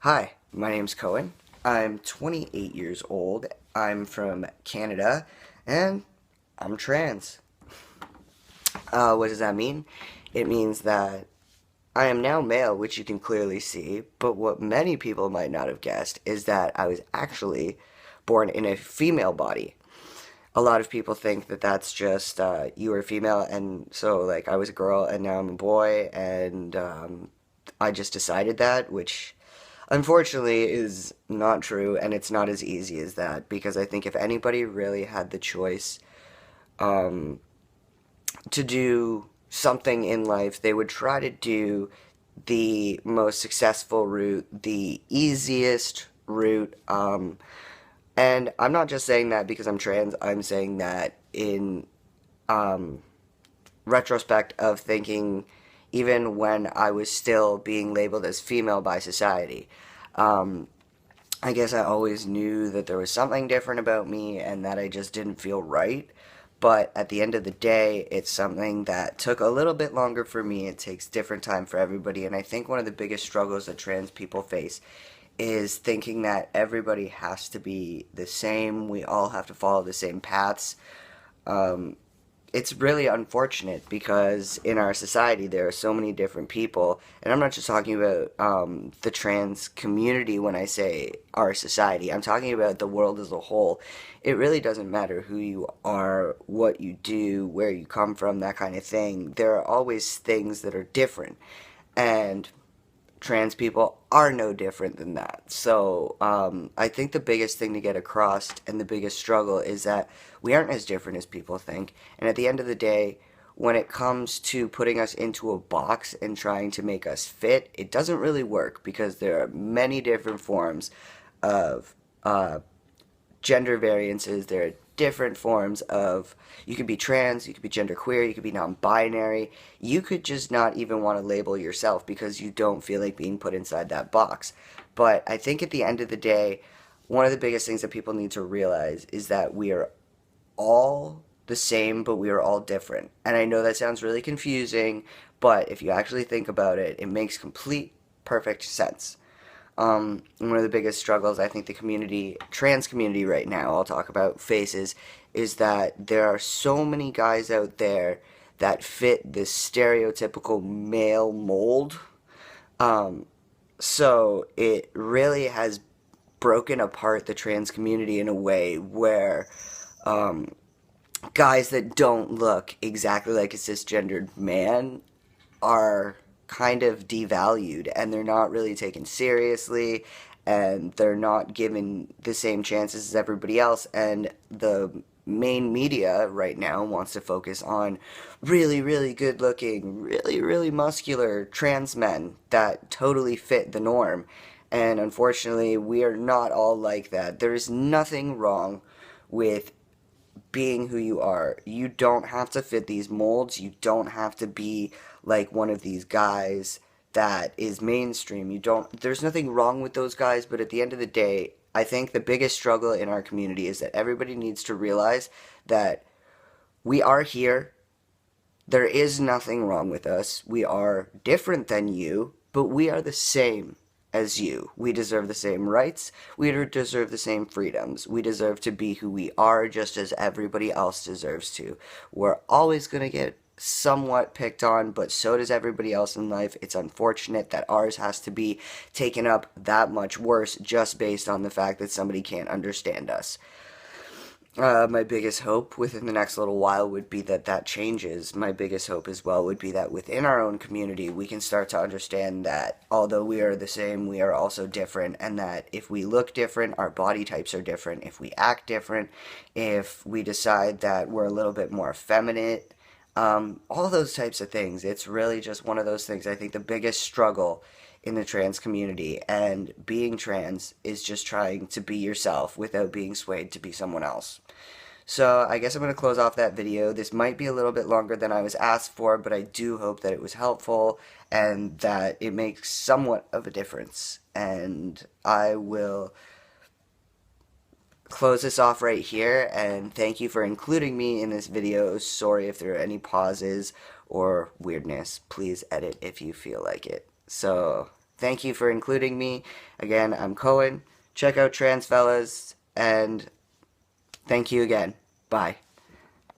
Hi, my name's Cohen. I'm 28 years old. I'm from Canada, and I'm trans. What does that mean? It means that I am now male, which you can clearly see, but what many people might not have guessed is that I was actually born in a female body. A lot of people think that that's just you were female, and so like I was a girl, and now I'm a boy, and I just decided that, which unfortunately is not true, and it's not as easy as that because I think if anybody really had the choice to do something in life, they would try to do the most successful route, the easiest route. And I'm not just saying that because I'm trans, I'm saying that in retrospect of thinking even when I was still being labeled as female by society. I guess I always knew that there was something different about me and that I just didn't feel right. But at the end of the day, it's something that took a little bit longer for me. It takes different time for everybody. And I think one of the biggest struggles that trans people face is thinking that everybody has to be the same. We all have to follow the same paths. It's really unfortunate because in our society there are so many different people, and I'm not just talking about the trans community when I say our society. I'm talking about the world as a whole. It really doesn't matter who you are, what you do, where you come from, that kind of thing. There are always things that are different, and trans people are no different than that. So I think the biggest thing to get across and the biggest struggle is that we aren't as different as people think. And at the end of the day, when it comes to putting us into a box and trying to make us fit, it doesn't really work because there are many different forms of gender variances. There are different forms of, you could be trans, you could be genderqueer, you could be non-binary. You could just not even want to label yourself because you don't feel like being put inside that box. But I think at the end of the day, one of the biggest things that people need to realize is that we are all the same, but we are all different. And I know that sounds really confusing, but if you actually think about it, it makes complete, perfect sense. One of the biggest struggles I think the community, trans community right now, I'll talk about faces, is that there are so many guys out there that fit this stereotypical male mold. So it really has broken apart the trans community in a way where guys that don't look exactly like a cisgendered man are kind of devalued and they're not really taken seriously and they're not given the same chances as everybody else, and the main media right now wants to focus on really really good looking, really really muscular trans men that totally fit the norm, and unfortunately we are not all like that. There is nothing wrong with being who you are. You don't have to fit these molds. You don't have to be like one of these guys that is mainstream. You don't, there's nothing wrong with those guys, but at the end of the day, I think the biggest struggle in our community is that everybody needs to realize that we are here. There is nothing wrong with us. We are different than you, but we are the same as you. We deserve the same rights. We deserve the same freedoms. We deserve to be who we are just as everybody else deserves to. We're always going to get somewhat picked on, but so does everybody else in life. It's unfortunate that ours has to be taken up that much worse just based on the fact that somebody can't understand us. My biggest hope within the next little while would be that that changes. My biggest hope as well would be that within our own community we can start to understand that although we are the same, we are also different, and that if we look different, our body types are different. If we act different, if we decide that we're a little bit more effeminate, all those types of things. It's really just one of those things. I think the biggest struggle in the trans community and being trans is just trying to be yourself without being swayed to be someone else. So I guess I'm going to close off that video. This might be a little bit longer than I was asked for, but I do hope that it was helpful and that it makes somewhat of a difference. And I will close this off right here, and thank you for including me in this video. Sorry if there are any pauses or weirdness. Please edit if you feel like it. So thank you for including me. Again, I'm Cohen. Check out Trans Fellas, and thank you again. Bye.